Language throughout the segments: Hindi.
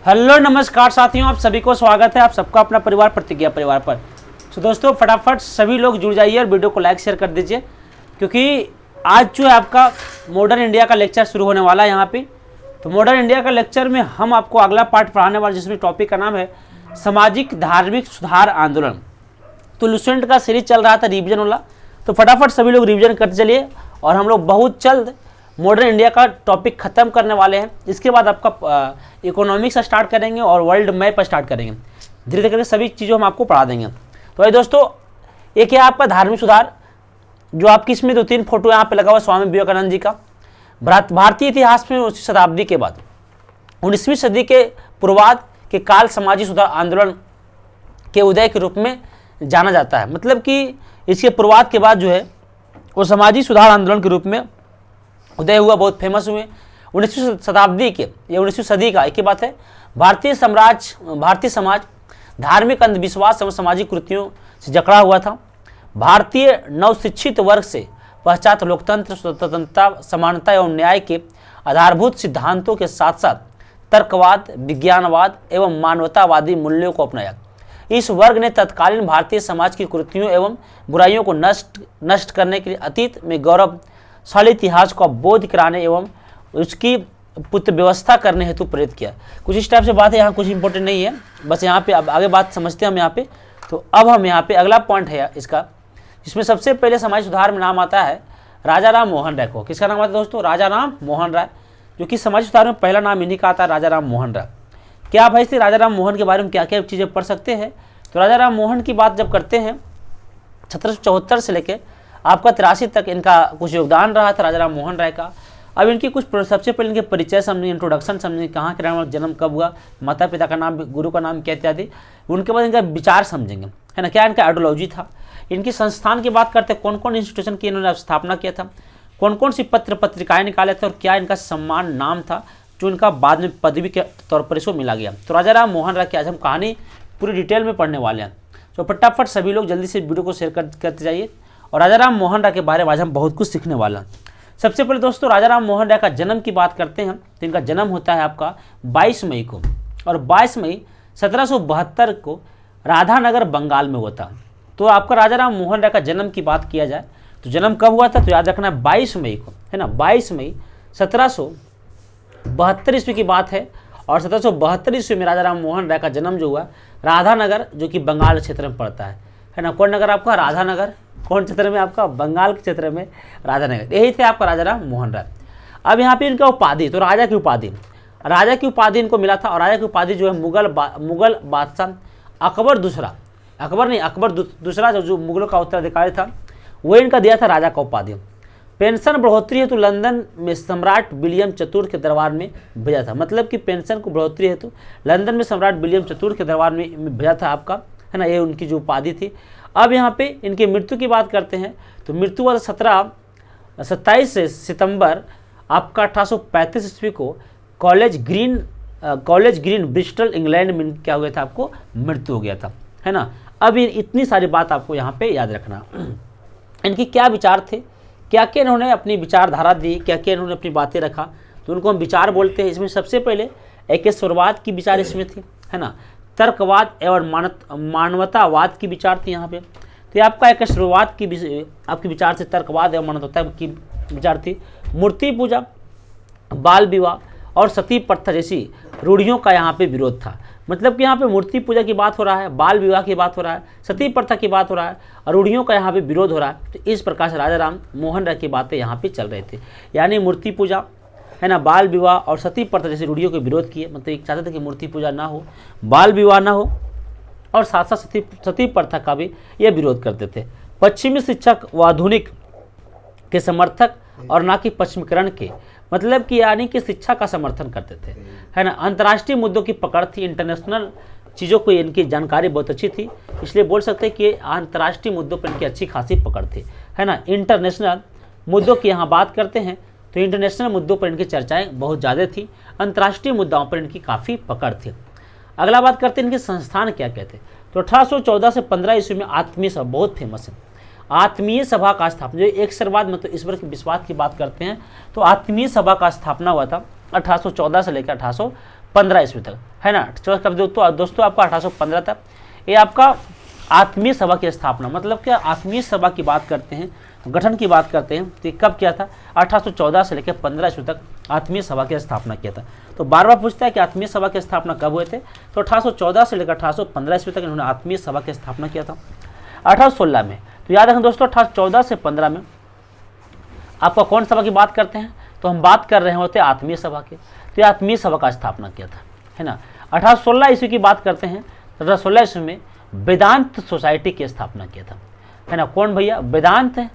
हेलो नमस्कार साथियों, आप सभी को स्वागत है आप सबका अपना परिवार प्रतिज्ञा परिवार पर। तो दोस्तों फटाफट सभी लोग जुड़ जाइए और वीडियो को लाइक शेयर कर दीजिए, क्योंकि आज जो है आपका मॉडर्न इंडिया का लेक्चर शुरू होने वाला है यहाँ पे। तो मॉडर्न इंडिया का लेक्चर में हम आपको अगला पार्ट पढ़ाने वाले, जिसमें टॉपिक का नाम है सामाजिक धार्मिक सुधार आंदोलन। तो लुसेंट का सीरीज चल रहा था रिवीजन वाला, तो फटाफट सभी लोग रिवीजन करते चलिए और हम लोग बहुत जल्द मॉडर्न इंडिया का टॉपिक खत्म करने वाले हैं। इसके बाद आपका इकोनॉमिक्स स्टार्ट करेंगे और वर्ल्ड मैप स्टार्ट करेंगे। धीरे धीरे करके सभी चीज़ों हम आपको पढ़ा देंगे। तो ये दोस्तों, एक है आपका धार्मिक सुधार, जो आपकी इसमें 2-3 फोटो यहाँ पे लगा हुआ स्वामी विवेकानंद जी का। भारतीय इतिहास में 19वीं शताब्दी के बाद 19वीं सदी के पूर्वाध के काल सामाजिक सुधार आंदोलन के उदय के रूप में जाना जाता है। मतलब कि इसके पूर्वाध के बाद जो है वो सामाजिक सुधार आंदोलन के रूप में उदय हुआ, बहुत फेमस हुए। 19वीं शताब्दी के या 19वीं सदी का एक ही बात है, भारतीय समाज धार्मिक अंधविश्वास एवं सामाजिक कुरीतियों से जकड़ा हुआ था। भारतीय नवशिक्षित वर्ग से पश्चात लोकतंत्र, स्वतंत्रता, समानता एवं न्याय के आधारभूत सिद्धांतों के साथ साथ तर्कवाद, विज्ञानवाद एवं मानवतावादी मूल्यों को अपनाया। इस वर्ग ने तत्कालीन भारतीय समाज की कुरीतियों एवं बुराइयों को नष्ट करने के लिए अतीत में गौरवशाली इतिहास को बोध कराने एवं उसकी पुत्र व्यवस्था करने हेतु प्रेरित किया। कुछ इस टाइप से बात है, यहाँ कुछ इंपॉर्टेंट नहीं है, बस यहाँ पे अब आगे बात समझते हैं हम यहाँ पे। तो अब हम यहाँ पे अगला पॉइंट है इसका, जिसमें सबसे पहले समाज सुधार में नाम आता है राजा राम मोहन राय को। किसका नाम आता है दोस्तों? राजा राम मोहन राय, जो कि समाज सुधार में पहला नाम इन्हीं का आता है, राजा राम मोहन राय। क्या आप ऐसे राजा राम मोहन के बारे में क्या क्या चीज़ें पढ़ सकते हैं? तो राजा राम मोहन की बात जब करते हैं, 1774 से लेकर आपका 83 तक इनका कुछ योगदान रहा था राजा राम मोहन राय का। अब इनकी कुछ सबसे पहले इनके परिचय समझेंगे, इंट्रोडक्शन समझेंगे, कहाँ के रहने वाले, जन्म कब हुआ, माता पिता का नाम, गुरु का नाम क्या इत्यादि। उनके बाद इनका विचार समझेंगे, है ना, क्या इनका आइडियोलॉजी था। इनकी संस्थान की बात करते हैं, कौन कौन इंस्टीट्यूशन की इन्होंने स्थापना किया था, कौन कौन सी पत्र पत्रिकाएँ निकाले थे और क्या इनका सम्मान नाम था जो इनका बाद में पदवी के तौर पर इसको मिला गया। तो राजा राम मोहन राय की आज हम कहानी पूरी डिटेल में पढ़ने वाले हैं। तो फटाफट सभी लोग जल्दी से वीडियो को शेयर करते जाइए और राजा राम मोहन राय के बारे में आज हम बहुत कुछ सीखने वाले हैं। सबसे पहले दोस्तों राजा राम मोहन राय का जन्म की बात करते हैं, तो इनका जन्म होता है आपका 22 मई को, और 22 मई 1772 को राधानगर बंगाल में हुआ था। तो आपका राजा राम मोहन राय का जन्म की बात किया जाए तो जन्म कब हुआ था, तो याद रखना है 22 मई को, है ना। 22 मई 1772 ईस्वी की बात है, और 1772 ईस्वी में राजा राम मोहन राय का जन्म जो हुआ राधानगर, जो कि बंगाल क्षेत्र में पड़ता है ना। कौन नगर आपका? राधानगर। कौन क्षेत्र में? आपका बंगाल के क्षेत्र में राधानगर। यही थे आपका राजा राम मोहन राय। अब यहाँ पे इनका उपाधि, तो राजा की उपाधि इनको मिला था, और राजा की उपाधि जो है मुगल बादशाह अकबर दूसरा जो मुगलों का उत्तराधिकारी था, वो इनका दिया था राजा का उपाधि। पेंशन बढ़ोतरी हेतु लंदन में सम्राट विलियम चतुर्थ के दरबार में भेजा था। मतलब कि पेंशन को बढ़ोतरी हेतु लंदन में सम्राट विलियम चतुर्थ के दरबार में भेजा था आपका, है ना। ये उनकी जो उपाधि थी। अब यहाँ पे इनकी मृत्यु की बात करते हैं, तो मृत्यु हुआ 27 सितंबर आपका 1835 ईस्वी को कॉलेज ग्रीन ब्रिस्टल इंग्लैंड में क्या हुआ था, आपको मृत्यु हो गया था, है ना। अब इतनी सारी बात आपको यहाँ पे याद रखना। इनके क्या विचार थे, क्या क्या इन्होंने अपनी विचारधारा दी, क्या क्या इन्होंने अपनी बातें रखा, तो उनको हम विचार बोलते हैं। इसमें सबसे पहले एकेश्वरवाद की विचार इसमें थी, है ना। तर्कवाद एवं मानवतावाद की विचार थी यहाँ पे। तो ये आपका एकेश्वरवाद की आपकी विचार से तर्कवाद एवं मानवता की विचार थी। मूर्ति पूजा, बाल विवाह और सती प्रथा जैसी रूढ़ियों का यहाँ पे विरोध था। मतलब कि यहाँ पे मूर्ति पूजा की बात हो रहा है, बाल विवाह की बात हो रहा है, सती प्रथा की बात हो रहा है, और रूढ़ियों का यहाँ पे विरोध हो रहा है। तो इस प्रकार से राजा राम मोहन राय की बातें यहाँ पे चल रही थी, यानी मूर्ति पूजा, है ना, बाल विवाह और सती प्रथा जैसी रूढ़ियों के विरोध किए। मतलब एक चाहते थे कि मूर्ति पूजा ना हो, बाल विवाह ना हो, और साथ साथ सती प्रथा का भी ये विरोध करते थे। पश्चिमी शिक्षक व आधुनिक के समर्थक और ना कि पश्चिमीकरण के, मतलब कि यानी कि शिक्षा का समर्थन करते थे, है ना। अंतर्राष्ट्रीय मुद्दों की पकड़ थी, इंटरनेशनल चीज़ों को इनकी जानकारी बहुत अच्छी थी, इसलिए बोल सकते हैं कि अंतर्राष्ट्रीय मुद्दों पर इनकी अच्छी खासी पकड़ थी, है ना। इंटरनेशनल मुद्दों की यहाँ बात करते हैं तो इंटरनेशनल मुद्दों पर इनकी चर्चाएं बहुत ज़्यादा थी, अंतर्राष्ट्रीय मुद्दाओं पर इनकी काफ़ी पकड़ थी। अगला बात करते हैं इनके संस्थान क्या कहते हैं। तो 1814 से 15 ईस्वी में आत्मीय सभा बहुत फेमस है। आत्मीय सभा का स्थापना, जो एक सरवाद मतलब ईश्वर के विश्वास की बात करते हैं, तो आत्मीय सभा का स्थापना हुआ था 1814 से लेकर 1815 ईस्वी तक, है ना। दोस्तों आपका 1815 तक ये आपका आत्मीय सभा की स्थापना, मतलब क्या आत्मीय सभा की बात करते हैं, गठन की बात करते हैं तो कब किया था, 1814 से लेकर 15 ईस्वी तक आत्मीय सभा की स्थापना किया था। तो बार बार पूछता है कि आत्मीय सभा की स्थापना कब हुए थे, तो 1814 से लेकर 1815 ईस्वी तक इन्होंने आत्मीय सभा की स्थापना किया था। 1816 में, तो याद रखें दोस्तों 1814 से 15 में आपका कौन सभा की बात करते हैं, तो हम बात कर रहे होते आत्मीय सभा के, तो ये आत्मीय सभा का स्थापना किया था, है ना। 1816 ईस्वी की बात करते हैं, 1816 ईस्वी में वेदांत सोसाइटी की स्थापना किया था, है ना। कौन भैया, वेदांत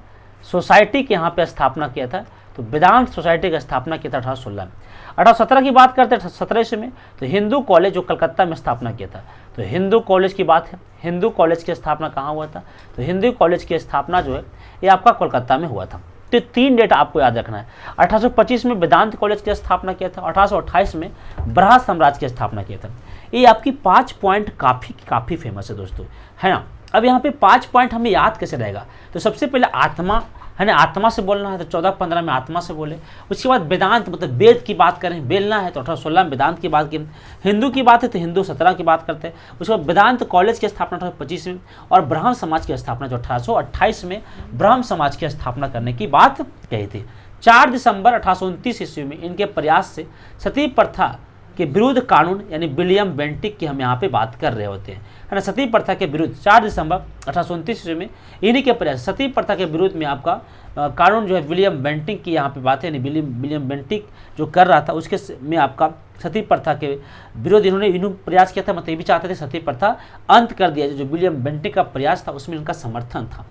सोसाइटी के यहाँ पे स्थापना किया था, तो वेदांत सोसाइटी की स्थापना किया था 1816 में। 1817 की बात करते हैं 17 ईस्वी में, तो हिंदू कॉलेज जो कलकत्ता में स्थापना किया था, तो हिंदू कॉलेज की बात है, हिंदू कॉलेज की स्थापना कहाँ हुआ था, तो हिंदू कॉलेज की स्थापना जो है ये आपका कोलकाता में हुआ था। तो 3 डेट आपको याद रखना है। 1825 में वेदांत कॉलेज की स्थापना किया था, 1828 में ब्रहा साम्राज्य की स्थापना किया था। ये आपकी 5 पॉइंट काफ़ी फेमस है दोस्तों, है ना। अब यहाँ पे 5 पॉइंट हमें याद कैसे रहेगा, तो सबसे पहले आत्मा, है ना, आत्मा से बोलना है तो 14-15 में आत्मा से बोले। उसके बाद वेदांत मतलब वेद की बात करें, बेलना है तो 1816 में वेदांत की बात की। हिंदू की बात है तो हिंदू 17 की बात करते हैं। उसके बाद वेदांत कॉलेज की स्थापना 1825 में, और ब्राह्मण समाज की स्थापना जो 1828 में ब्राह्मण समाज की स्थापना करने की बात कही थी। 4 दिसंबर 1829 ईस्वी में इनके प्रयास से सती प्रथा के विरुद्ध कानून यानी विलियम बेंटिक की हम यहाँ पे बात कर रहे होते हैं, है ना। सती प्रथा के विरुद्ध 4 दिसंबर 1829 ईस्वी में इन्हीं के प्रयास सती प्रथा के विरुद्ध में आपका कानून जो है विलियम बेंटिक की यहाँ पे बात है, यानी विलियम बेंटिक जो कर रहा था उसके में आपका सती प्रथा के विरोध इन्होंने प्रयास किया था। मतलब ये भी चाहते थे सती प्रथा अंत कर दिया जाए, जो विलियम बेंटिक का प्रयास था उसमें इनका समर्थन था।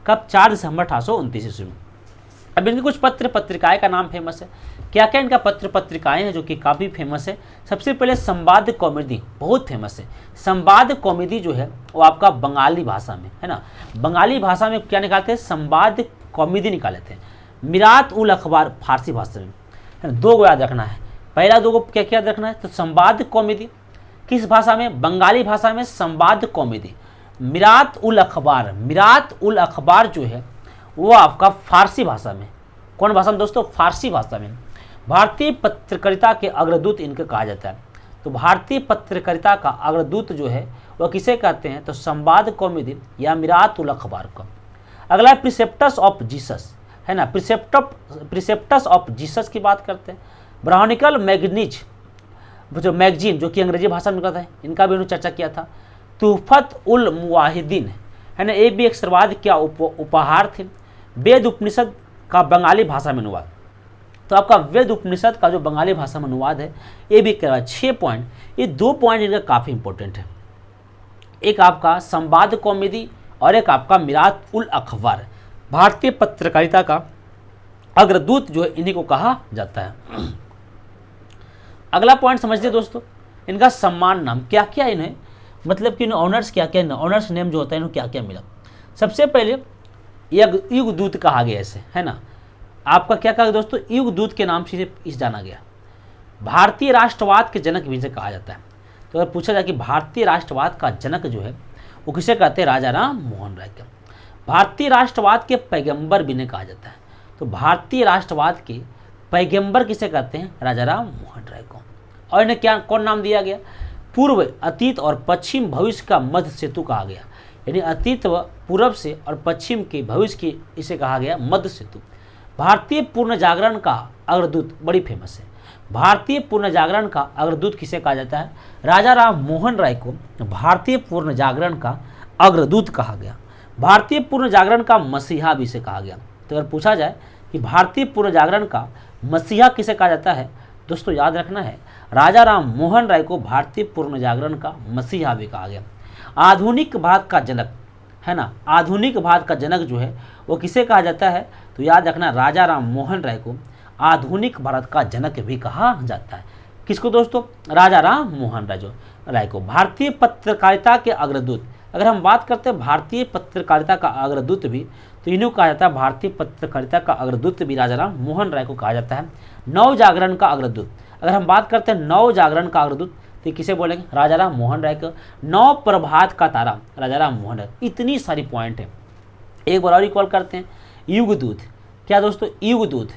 कब, 4 दिसंबर 1829 ईस्वी में। अब इनके कुछ पत्र पत्रिकाएं का नाम फेमस है। क्या क्या इनका पत्र पत्रिकाएं हैं जो कि काफ़ी फेमस है। सबसे पहले संवाद कौमुदी बहुत फेमस है। संवाद कौमुदी जो है वो आपका बंगाली भाषा में, है ना, बंगाली भाषा में क्या निकालते हैं, संवाद कौमुदी निकाले थे। मिरात उल अखबार फारसी भाषा में, है ना। 2 को याद रखना है, पहला 2 को क्या क्या याद रखना है, तो संवाद कौमुदी किस भाषा में, बंगाली भाषा में संवाद कौमुदी। मिरात उल अखबार जो है वो आपका फारसी भाषा में, कौन भाषा में दोस्तों, फारसी भाषा में। भारतीय पत्रकारिता के अग्रदूत इनके कहा जाता है। तो भारतीय पत्रकारिता का अग्रदूत जो है वह किसे कहते हैं, तो संवाद कौमुदी या मिरात उल अखबार का। अगला प्रिसेप्टस ऑफ जीसस, है ना, प्रिसेप्टस ऑफ जीसस की बात करते हैं। ब्राउनिकल मैगनीज जो मैगजीन जो कि अंग्रेजी भाषा में कहता है, इनका भी उन्होंने चर्चा किया था। तुहफत उल मुवाहिदीन, है ना, ये भी एक सर्वाधिक क्या उपहार थे। वेद उपनिषद का बंगाली भाषा में अनुवाद, तो आपका वेद उपनिषद का जो बंगाली भाषा में अनुवाद है ये भी करवा। 6 पॉइंट, ये 2 पॉइंट इनका काफ़ी इंपॉर्टेंट है। एक आपका संवाद कौमुदी और एक आपका मिरात उल अखबार। भारतीय पत्रकारिता का अग्रदूत जो है इन्हीं को कहा जाता है। अगला पॉइंट समझिए दोस्तों, इनका सम्मान नाम क्या क्या इन्हें, मतलब कि इन्हें ऑनर्स क्या क्या, ऑनर्स नेम जो होता है इन्हें क्या क्या मिला। सबसे पहले युगदूत कहा गया इसे, है ना। आपका क्या कहा दोस्तों, युगदूत के नाम से इसे जाना गया। भारतीय राष्ट्रवाद के जनक भी इसे कहा जाता है। तो अगर पूछा जाए कि भारतीय राष्ट्रवाद का जनक जो है वो किसे कहते हैं, राजा राम मोहन राय का। भारतीय राष्ट्रवाद के पैगंबर भी इन्हें कहा जाता है। तो भारतीय राष्ट्रवाद के पैगंबर किसे कहते हैं, राजा राम मोहन राय को। और इन्हें क्या कौन नाम दिया गया, पूर्व, अतीत और पश्चिम भविष्य का मध्य सेतु कहा गया। यानी अतीत व पूर्व से और पश्चिम के भविष्य की इसे कहा गया मध्य सेतु। भारतीय पूर्ण जागरण का अग्रदूत बड़ी फेमस है। भारतीय पूर्ण जागरण का अग्रदूत किसे कहा जाता है, राजा राम मोहन राय को भारतीय पूर्ण जागरण का अग्रदूत कहा गया। भारतीय पूर्ण जागरण का मसीहा भी इसे कहा गया। तो अगर पूछा जाए कि भारतीय पूर्ण जागरण का मसीहा किसे कहा जाता है, दोस्तों याद रखना है राजा राम मोहन राय को भारतीय पूर्ण जागरण का मसीहा भी कहा गया। आधुनिक भारत का जनक, है ना, आधुनिक भारत का जनक जो है वो किसे कहा जाता है, तो याद रखना राजा राम मोहन राय को आधुनिक भारत का जनक भी कहा जाता है। किसको दोस्तों, राजा राम मोहन राय को। भारतीय पत्रकारिता के अग्रदूत, अगर हम बात करते हैं भारतीय पत्रकारिता का अग्रदूत भी, तो इन्हें कहा जाता है भारतीय पत्रकारिता का अग्रदूत भी राजा राम मोहन राय को कहा जाता है। नव जागरण का अग्रदूत, अगर हम बात करते हैं नव जागरण का अग्रदूत तो किसे बोलेंगे, राजा राम मोहन राय को। नव प्रभात का तारा, राजा राम मोहन राय। इतनी सारी पॉइंट है। एक बार और रिकॉल करते हैं, युगदूत, क्या दोस्तों, युगदूत।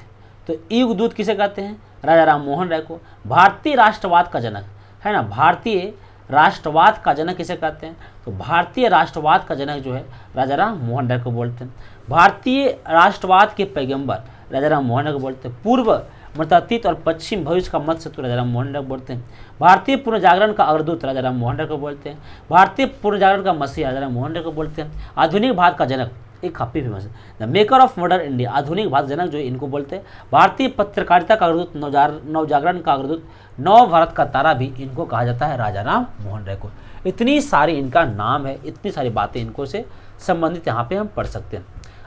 तो युगदूत किसे कहते हैं, राजा राम मोहन राय को। भारतीय राष्ट्रवाद का जनक, है ना। भारतीय राष्ट्रवाद का जनक किसे कहते हैं, तो भारतीय राष्ट्रवाद का जनक जो है राजा राम मोहन राय को बोलते हैं। भारतीय राष्ट्रवाद के पैगंबर राजा राम मोहन राय को बोलते हैं। पूर्व मृतातीत और पश्चिम भविष्य का मत सत्व राजा राम मोहन राय को बोलते हैं। भारतीय पुनर्जागरण का अग्रदूत राजा राम मोहन राय को बोलते हैं। भारतीय पुनर्जागरण का मसीहा राजा राम मोहन राय को बोलते हैं। आधुनिक भारत का जनक, एक काफी फेमस है, the maker of modern India, आधुनिक भारत जनक जो है इनको बोलते हैं। भारतीय पत्रकारिता का अग्रदूत, नवजागरण का अग्रदूत, नव भारत का तारा भी इनको कहा जाता है राजा राम मोहन राय को। इतनी सारी इनका नाम है, इतनी सारी बातें इनको से संबंधित यहाँ पे हम पढ़ सकते हैं।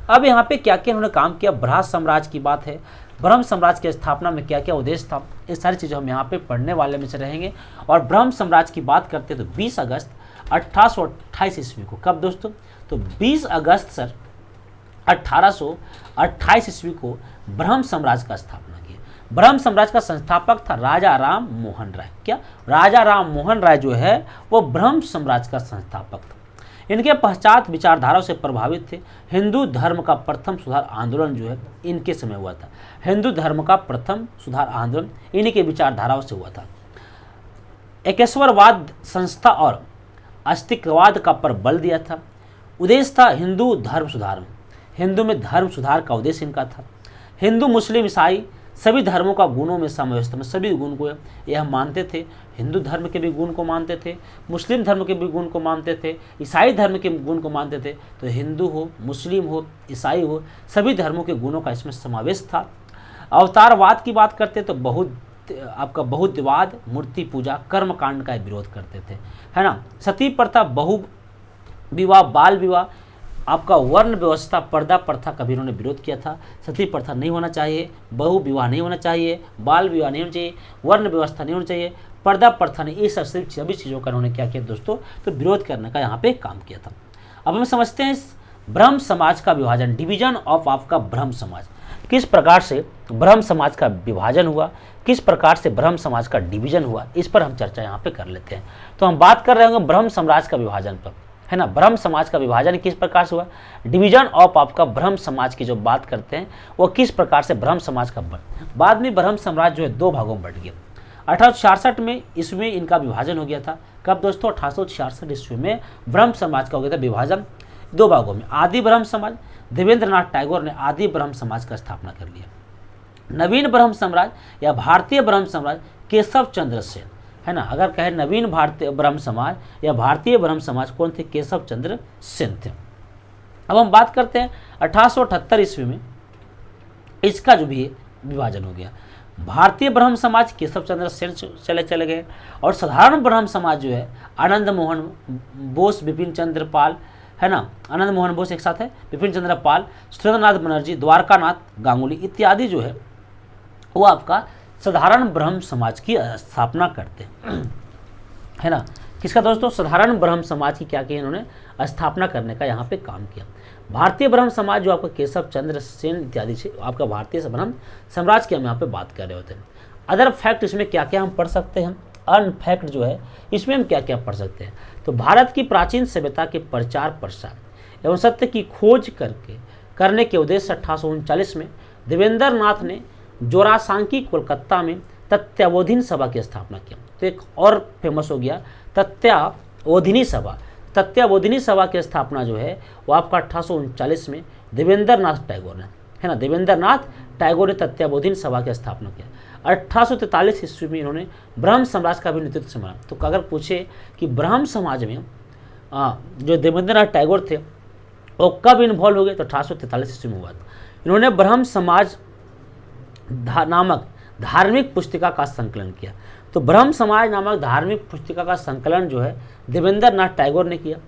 अब यहाँ पे क्या क्या उन्होंने काम किया, ब्रह्म साम्राज्य की बात है, ब्रह्म साम्राज्य की स्थापना में क्या क्या उद्देश्य था, ये सारी चीज़ें हम यहाँ पे पढ़ने वाले में से रहेंगे। और ब्रह्म साम्राज्य की बात करते हैं तो 20 अगस्त 1828 ईस्वी को, कब दोस्तों, तो 20 अगस्त सर 1828 ईस्वी को ब्रह्म साम्राज्य का स्थापना की। ब्रह्म साम्राज्य का संस्थापक था राजा राम मोहन राय। क्या, राजा राम मोहन राय जो है वो ब्रह्म साम्राज्य का संस्थापक था। इनके पश्चात विचारधाराओं से प्रभावित थे। हिंदू धर्म का प्रथम सुधार आंदोलन जो है इनके समय हुआ था। हिंदू धर्म का प्रथम सुधार आंदोलन इन्हीं के विचारधाराओं से हुआ था। एकेश्वरवाद संस्था और अस्तित्ववाद का पर बल दिया था। उद्देश्य था हिंदू धर्म सुधार में, हिंदू में धर्म सुधार का उद्देश्य इनका था। हिंदू मुस्लिम ईसाई सभी धर्मों का गुणों में समावेश था, सभी गुण को यह मानते थे। हिंदू धर्म के भी गुण को मानते थे, मुस्लिम धर्म के भी गुण को मानते थे, ईसाई धर्म के गुण को मानते थे। तो हिंदू हो, मुस्लिम हो, ईसाई हो, सभी धर्मों के गुणों का इसमें समावेश था। अवतारवाद की बात करते तो बहुत्ववाद, मूर्ति पूजा, कर्म कांड का विरोध करते थे, है ना। सती प्रथा, बहु विवाह, बाल विवाह, आपका वर्ण व्यवस्था, पर्दा प्रथा का भी इन्होंने विरोध किया था। सती प्रथा नहीं होना चाहिए, बहु विवाह नहीं होना चाहिए, बाल विवाह नहीं होना चाहिए, वर्ण व्यवस्था नहीं होना चाहिए, पर्दा प्रथा नहीं, ये सभी चीज़ों का उन्होंने क्या किया दोस्तों, तो विरोध करने का यहाँ पे काम किया था। अब हम समझते हैं ब्रह्म समाज का विभाजन, डिवीजन ऑफ आपका ब्रह्म समाज, किस प्रकार से ब्रह्म समाज का विभाजन हुआ, किस प्रकार से ब्रह्म समाज का डिवीजन हुआ, इस पर हम चर्चा यहाँ पे कर लेते हैं। तो हम बात कर रहे होंगे ब्रह्म साम्राज्य का विभाजन पर, है ना। ब्रह्म समाज का विभाजन किस प्रकार से हुआ, डिवीजन ऑफ आपका ब्रह्म समाज की जो बात करते हैं वो किस प्रकार से ब्रह्म समाज का बाद में ब्रह्म साम्राज्य जो है दो भागों में बट गया। 1866 में इसमें इनका विभाजन हो गया था। कब दोस्तों, 1866 ईस्वी में ब्रह्म समाज का हो गया था विभाजन दो भागों में। आदि ब्रह्म समाज, देवेंद्र नाथ टैगोर ने आदि ब्रह्म समाज का स्थापना कर लिया। नवीन ब्रह्म समाज या भारतीय ब्रह्म समाज केशव चंद्र सेन, है ना। अगर कहे नवीन भारतीय ब्रह्म समाज या भारतीय ब्रह्म समाज कौन थे, केशव चंद्र सेन थे। अब हम बात करते हैं 1878 ईस्वी में इसका जो भी विभाजन हो गया। भारतीय ब्रह्म समाज केशव चंद्र सेन चले गए और साधारण ब्रह्म समाज जो है आनंद मोहन बोस, बिपिन चंद्र पाल, है ना, आनंद मोहन बोस एक साथ है, बिपिन चंद्र पाल, सुरेंद्रनाथ बनर्जी, द्वारकानाथ गांगुली इत्यादि जो है वो आपका साधारण ब्रह्म समाज की स्थापना करते हैं, है ना। किसका दोस्तों, साधारण ब्रह्म समाज की क्या किया इन्होंने, स्थापना करने का यहाँ पे काम किया। भारतीय ब्रह्म समाज जो आपका केशव चंद्र सेन इत्यादि से आपका भारतीय ब्रह्म साम्राज्य की हम यहाँ पे बात कर रहे होते हैं। अदर फैक्ट इसमें क्या क्या हम पढ़ सकते हैं, अनफैक्ट जो है इसमें हम क्या क्या पढ़ सकते हैं, तो भारत की प्राचीन सभ्यता के प्रचार प्रसार एवं सत्य की खोज करने के उद्देश्य से 1839 में देवेंद्र नाथ ने जोरासांकी कोलकाता में तत्त्वावधान सभा की स्थापना किया। तो एक और फेमस हो गया तत्त्वावधानी सभा। तत्त्वावधानी सभा की स्थापना जो है वो आपका 1839 में देवेंद्र नाथ टैगोर ने, है ना, देवेंद्र नाथ टैगोर ने तत्त्वावधान सभा की स्थापना किया। 1843 ईस्वी में इन्होंने ब्रह्म समाज का भी नेतृत्व संभाला। तो अगर पूछे कि ब्रह्म समाज में जो देवेंद्र नाथ टैगोर थे वो कब इन्वॉल्व हो गए, तो 1843 ईस्वी में हुआ था। इन्होंने ब्रह्म समाज नामक धार्मिक पुस्तिका का संकलन किया। तो ब्रह्म समाज नामक धार्मिक पुस्तिका का संकलन जो है देवेंद्र नाथ टैगोर ने किया,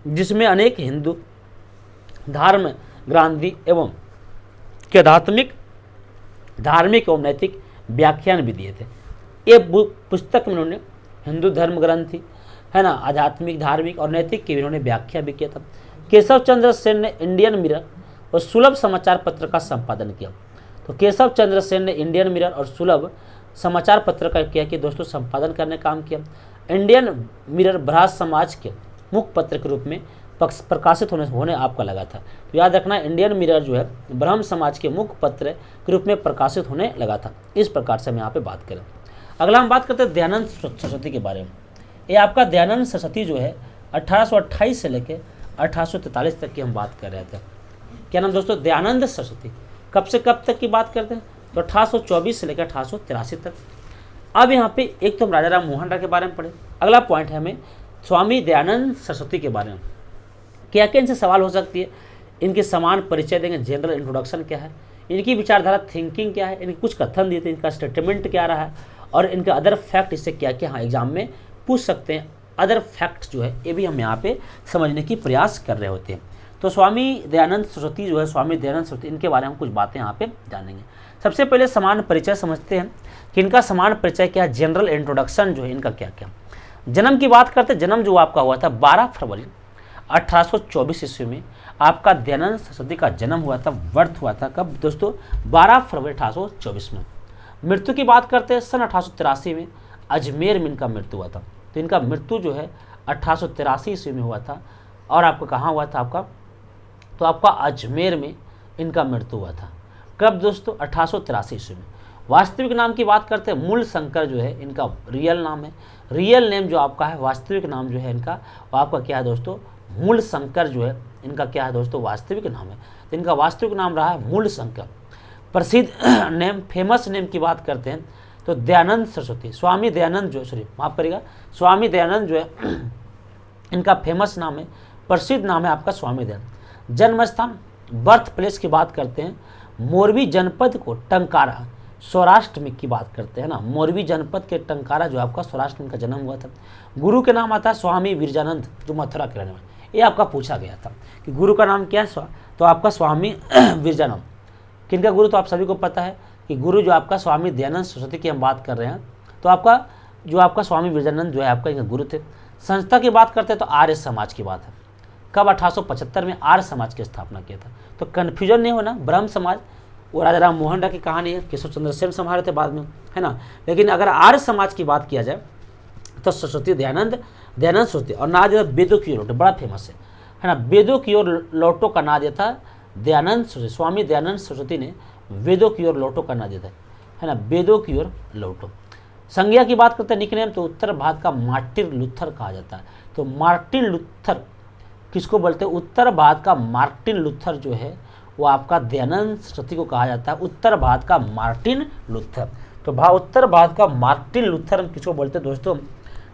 जिसमें अनेक हिंदू धर्म ग्रंथि एवं के आध्यात्मिक, धार्मिक एवं नैतिक व्याख्यान भी दिए थे। ये पुस्तक में उन्होंने हिंदू धर्म ग्रंथि, है ना, आध्यात्मिक, धार्मिक और नैतिक की इन्होंने व्याख्या भी किया था। केशव चंद्र सेन ने इंडियन मिरर और सुलभ समाचार पत्र का संपादन किया। तो केशव चंद्र सेन ने इंडियन मिरर और सुलभ समाचार पत्र का किया कि दोस्तों संपादन करने काम किया। इंडियन मिरर ब्रह्म समाज के मुख्य पत्र के रूप में प्रकाशित होने आपका लगा था। तो याद रखना, इंडियन मिरर जो है ब्रह्म समाज के मुख्य पत्र के रूप में प्रकाशित होने लगा था। इस प्रकार से हम यहाँ पे बात करें। अगला हम बात करते हैं दयानंद सरस्वती के बारे में। ये आपका दयानंद सरस्वती जो है 1828 से लेकर 1843 तक की हम बात कर रहे थे। क्या नाम दोस्तों? दयानंद सरस्वती। कब से कब तक की बात करते हैं? तो 1824 से लेकर 1883 तक। अब यहाँ पे एक तो हम राजा राम मोहन राय के बारे में पढ़े, अगला पॉइंट है हमें स्वामी दयानंद सरस्वती के बारे में। क्या क्या इनसे सवाल हो सकती है, इनके समान परिचय देंगे, जनरल इंट्रोडक्शन क्या है, इनकी विचारधारा थिंकिंग क्या है, इनके कुछ कथन दिए थे, इनका स्टेटमेंट क्या रहा है, और इनका अदर फैक्ट, इससे क्या क्या हाँ एग्जाम में पूछ सकते हैं। अदर फैक्ट जो है ये भी हम यहाँ पे समझने की प्रयास कर रहे होते हैं। तो स्वामी दयानंद सरस्वती जो है, स्वामी दयानंद सरस्वती, इनके बारे में हम कुछ बातें यहाँ पे जानेंगे। सबसे पहले समान परिचय समझते हैं कि इनका समान परिचय क्या है, जनरल इंट्रोडक्शन जो है इनका क्या क्या। जन्म की बात करते हैं, जन्म जो आपका हुआ था 12 फरवरी 1824 ईस्वी में आपका दयानंद सरस्वती का जन्म हुआ था, बर्थ हुआ था। कब दोस्तों? 12 फरवरी 1824 में। मृत्यु की बात करते हैं, सन 1883 में अजमेर में इनका मृत्यु हुआ था। तो इनका मृत्यु जो है 1883 ईस्वी में हुआ था। और आपका कहाँ हुआ था आपका? तो आपका अजमेर में इनका मृत्यु हुआ था। कब दोस्तों? 1883 ईस्वी में। वास्तविक नाम की बात करते हैं, मूल शंकर जो है इनका रियल नाम है। रियल नेम जो आपका है, वास्तविक नाम जो है इनका, वो आपका क्या है दोस्तों? मूल शंकर जो है इनका क्या है दोस्तों? वास्तविक नाम है। तो इनका वास्तविक नाम रहा है मूल शंकर। प्रसिद्ध नेम, फेमस नेम की बात करते हैं तो दयानंद सरस्वती, स्वामी दयानंद जो, सॉरी माफ करिएगा, स्वामी दयानंद जो है इनका फेमस नाम है, प्रसिद्ध नाम है आपका स्वामी दयानंद। जन्म स्थान, बर्थ प्लेस की बात करते हैं, मोरबी जनपद को टंकारा, सौराष्ट्र में की बात करते हैं ना, मोरबी जनपद के टंकारा जो आपका सौराष्ट्र में इनका जन्म हुआ था। गुरु के नाम आता है स्वामी विरजानंद, जो मथुरा के रहने वाले। ये आपका पूछा गया था कि गुरु का नाम क्या है, तो आपका स्वामी विरजानंद। किनका गुरु? तो आप सभी को पता है कि गुरु जो आपका स्वामी दयानंद सरस्वती की हम बात कर रहे हैं, तो आपका जो आपका स्वामी विरजानंद जो है आपका इनका गुरु थे। संस्था की बात करते हैं तो आर्य समाज की बात है। कब? 1875 में आर्य समाज की स्थापना किया था। तो कन्फ्यूजन नहीं होना, ब्रह्म समाज वो राजा राम मोहन राय की कहानी है, केशव चंद्र सेन संभाले थे बाद में, है ना। लेकिन अगर आर्य समाज की बात किया जाए तो सरस्वती दयानंद सरस्वती। और नाद जो वेदों की ओर लौटो, बड़ा फेमस है ना, वेदों की ओर लौटो का नाद था दयानंद सरस्वती। स्वामी दयानंद सरस्वती ने वेदों की ओर लौटो का नाद दिया था, है ना, वेदों की ओर लौटो। संज्ञा की बात करते हैं, निकनेम, तो उत्तर भारत का मार्टिन लूथर कहा जाता है। तो मार्टिन लूथर किसको बोलते हैं? उत्तर भारत का मार्टिन लूथर जो है वो आपका दयानंद सरस्वती को कहा जाता है, उत्तर भारत का मार्टिन लूथर। तो उत्तर भारत का मार्टिन लूथर हम किसको बोलते हैं दोस्तों?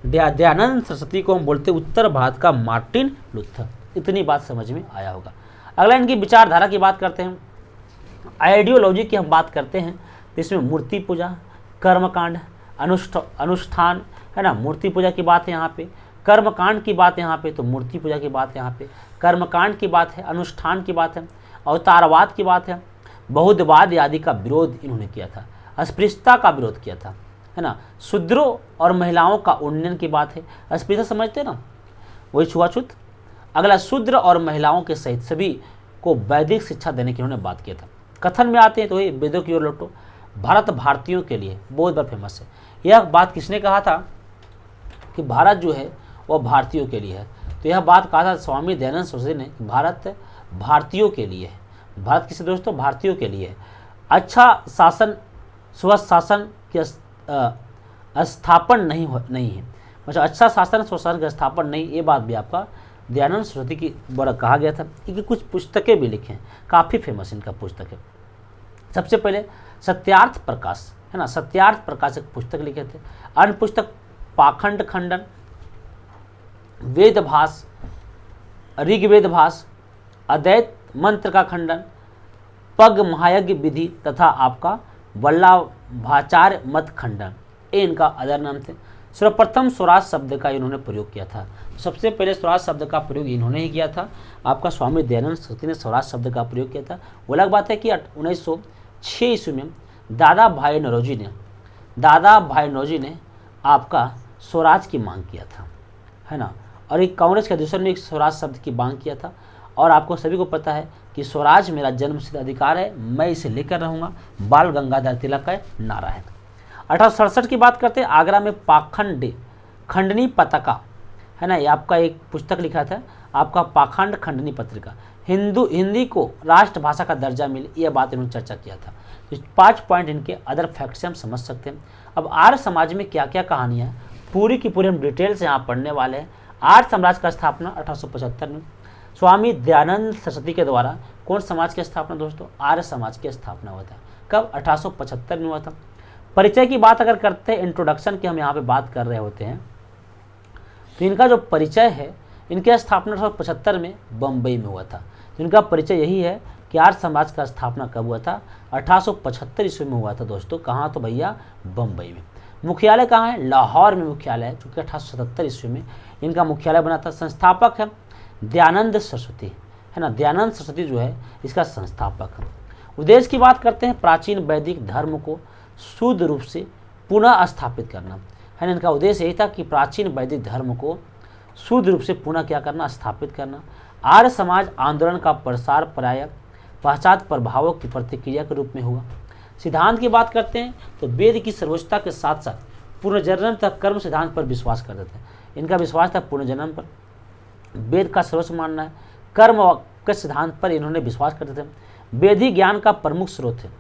दयानंद सरस्वती को हम बोलते हैं उत्तर भारत का मार्टिन लूथर। इतनी बात समझ में आया होगा। अगला इनकी विचारधारा की बात करते हैं, आइडियोलॉजी की हम बात करते हैं, तो इसमें मूर्ति पूजा, कर्मकांड, अनुष्ठान, है ना, मूर्ति पूजा की बात है यहाँ पे, कर्मकांड की बात है यहाँ पे, तो मूर्ति पूजा की बात है यहाँ पे, कर्मकांड की बात है, अनुष्ठान की बात है, अवतारवाद की बात है, बहुधवाद आदि का विरोध इन्होंने किया था, अस्पृश्यता का विरोध किया था, है ना, शूद्रों और महिलाओं का उन्नयन की बात है। अस्पृश्यता समझते हैं ना, वही छुआछूत। अगला, शूद्र और महिलाओं के सहित सभी को वैदिक शिक्षा देने की उन्होंने बात किया था। कथन में आते हैं तो ये वेदों की ओर लौटो, भारत भारतीयों के लिए बहुत बार फेमस है। यह बात किसने कहा था कि भारत जो है वह भारतीयों के लिए है? तो यह बात कहा था स्वामी दयानंद सरस्वती ने, भारत भारतीयों के लिए है। भारत किसे दोस्तों? भारतीयों के लिए है। अच्छा शासन, स्वशासन की स्थापन नहीं है, मतलब अच्छा शासन स्वशासन का स्थापन नहीं, ये बात भी आपका दयानंद सरस्वती की द्वारा कहा गया था। इनकी कुछ पुस्तकें भी लिखे हैं, काफ़ी फेमस इनका पुस्तक है। सबसे पहले सत्यार्थ प्रकाश, है ना, सत्यार्थ प्रकाश एक पुस्तक लिखे थे। अन्य पुस्तक पाखंड खंडन, वेदभास, ऋग्वेदभास, अद्वैत मंत्र का खंडन, पग महायज्ञ विधि तथा आपका वल्लभाचार्य मत खंडन, ये इनका अदर नाम थे। सर्वप्रथम स्वराज शब्द का इन्होंने प्रयोग किया था। सबसे पहले स्वराज शब्द का प्रयोग इन्होंने ही किया था। आपका स्वामी दयानंद सरस्वती ने स्वराज शब्द का प्रयोग किया था। वो अलग बात है कि 1906 ईस्वी में दादा भाई नौरोजी ने आपका स्वराज की मांग किया था, है ना, और एक कांग्रेस के अधिवेशन में एक स्वराज शब्द की मांग किया था। और आपको सभी को पता है कि स्वराज मेरा जन्मसिद्ध अधिकार है, मैं इसे लेकर रहूँगा, बाल गंगाधर तिलक का नारा है। 1867 की बात करते हैं, आगरा में पाखंड खंडनी पताका, है ना, ये आपका एक पुस्तक लिखा था आपका पाखंड खंडनी पत्रिका, हिंदी को राष्ट्रभाषा का दर्जा मिले, यह बात इन्होंने चर्चा किया था। तो 5 पॉइंट इनके अदर फैक्ट से हम समझ सकते हैं। अब आर्य समाज में क्या क्या कहानियाँ हैं पूरी की पूरी हम डिटेल से यहाँ पढ़ने वाले हैं। आर्य समाज का स्थापना 1875 में स्वामी दयानंद सरस्वती के द्वारा कौन समाज की स्थापना दोस्तों? आर्य समाज की स्थापना हुआ था। कब? 1875 में हुआ था। परिचय की बात अगर करते हैं, इंट्रोडक्शन की हम यहाँ पे बात कर रहे होते हैं, तो इनका जो परिचय है, इनकी स्थापना 1875 में बम्बई में हुआ था। तो इनका परिचय यही है कि आर्य समाज का स्थापना कब हुआ था? 1875 ईस्वी में हुआ था दोस्तों। कहाँ? तो भैया बम्बई में। मुख्यालय कहाँ है? लाहौर में मुख्यालय है, चूँकि 1877 ईस्वी में इनका मुख्यालय बना था। संस्थापक है दयानंद सरस्वती, है ना, दयानंद सरस्वती जो है इसका संस्थापक है। उद्देश्य की बात करते हैं, प्राचीन वैदिक धर्म को शुद्ध रूप से पुनः स्थापित करना, है ना। इनका उद्देश्य यही था कि प्राचीन वैदिक धर्म को शुद्ध रूप से पुनः क्या करना? स्थापित करना। आर्य समाज आंदोलन का प्रसार प्राय पाश्चात्य प्रभावों की प्रतिक्रिया के रूप में हुआ। सिद्धांत की बात करते हैं तो वेद की सर्वोच्चता के साथ साथ पुनर्जन्म तक कर्म सिद्धांत पर विश्वास करते थे। इनका विश्वास था पुनर्जन्म पर, वेद का सर्वोच्च मानना है, कर्म के सिद्धांत पर इन्होंने विश्वास करते थे। वेद ही ज्ञान का प्रमुख स्रोत है,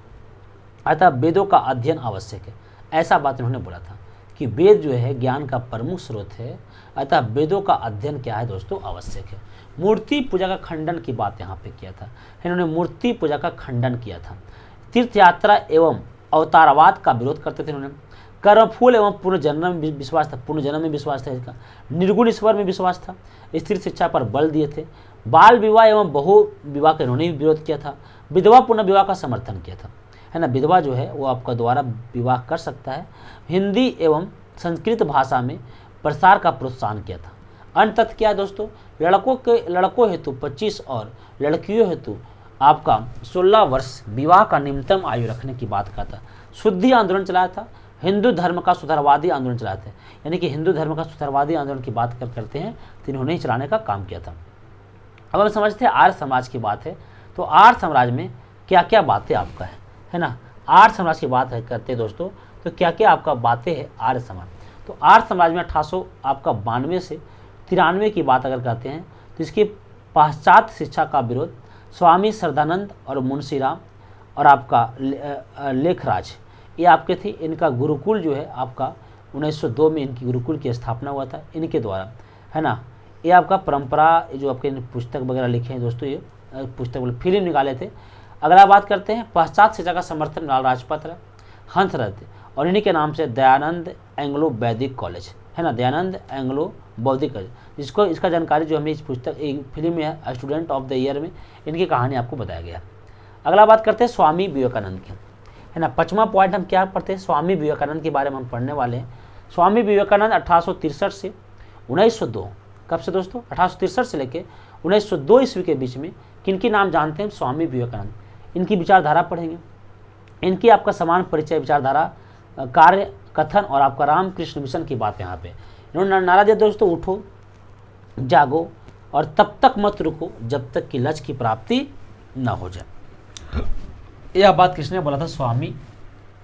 अतः वेदों का अध्ययन आवश्यक है। ऐसा बात इन्होंने बोला था कि वेद जो है ज्ञान का प्रमुख स्रोत है, अतः वेदों का अध्ययन क्या है दोस्तों? आवश्यक है। मूर्ति पूजा का खंडन की बात यहाँ पे किया था, इन्होंने मूर्ति पूजा का खंडन किया था। तीर्थ यात्रा एवं अवतारवाद का विरोध करते थे इन्होंने। कर्मफूल एवं पुनर्जन्म में विश्वास था, पुनर्जन्म में विश्वास था इसका। निर्गुण ईश्वर में विश्वास था, स्त्री शिक्षा पर बल दिए थे। बाल विवाह एवं बहु विवाह का इन्होंने विरोध किया था। विधवा पुनर्विवाह का समर्थन किया था, है ना। विधवा जो है वो आपका द्वारा विवाह कर सकता है। हिंदी एवं संस्कृत भाषा में प्रसार का प्रोत्साहन किया था। अन्य तथ्य क्या है दोस्तों? लड़कों हेतु 25 और लड़कियों हेतु आपका 16 वर्ष विवाह का न्यूनतम आयु रखने की बात करता। शुद्धि आंदोलन चलाया था। हिंदू धर्म का सुधारवादी आंदोलन चलाए थे, यानी कि हिंदू धर्म का सुधारवादी आंदोलन की बात करते हैं तो इन्होंने ही चलाने का काम किया था। अब हम समझते हैं आर्य समाज की बात है, तो आर्य समाज में क्या क्या बातें आपका है ना। आर्य समाज की बात करते हैं दोस्तों, तो क्या क्या आपका बातें हैं आर्य समाज। तो आर्य समाज में 1892 से 93 की बात अगर करते हैं तो इसकी पाश्चात्य शिक्षा का विरोध स्वामी श्रद्धानंद और मुंशीराम और आपका लेखराज ये आपके थे। इनका गुरुकुल जो है आपका 1902 में इनकी गुरुकुल की स्थापना हुआ था इनके द्वारा, है ना। ये आपका परंपरा जो आपके पुस्तक वगैरह लिखे हैं दोस्तों, ये पुस्तक फिल्म निकाले थे। अगला बात करते हैं पाश्चात्य शिक्षा का समर्थन लाल लाजपत राय, हंसराज और इन्हीं के नाम से दयानंद एंग्लो वैदिक कॉलेज, है ना, दयानंद एंग्लो बौद्धिक कॉलेज, जिसको इसका जानकारी जो हमें इस पुस्तक एक फिल्म में है स्टूडेंट ऑफ द ईयर में इनकी कहानी आपको बताया गया। अगला बात करते हैं स्वामी विवेकानंद की, है ना। 5वां पॉइंट हम क्या पढ़ते हैं? स्वामी विवेकानंद के बारे में हम पढ़ने वाले हैं। स्वामी विवेकानंद 1863 से 1902, कब से दोस्तों? 1863 से लेकर 1902 ईस्वी के बीच में किनकी नाम जानते हैं? स्वामी विवेकानंद। इनकी विचारधारा पढ़ेंगे, इनकी आपका समान परिचय, विचारधारा, कार्य, कथन और आपका रामकृष्ण मिशन की बात यहाँ पे इन्होंने नारा दिया दोस्तों, उठो जागो और तब तक मत रुको जब तक कि लक्ष्य की प्राप्ति न हो जाए। यह बात किसने बोला था? स्वामी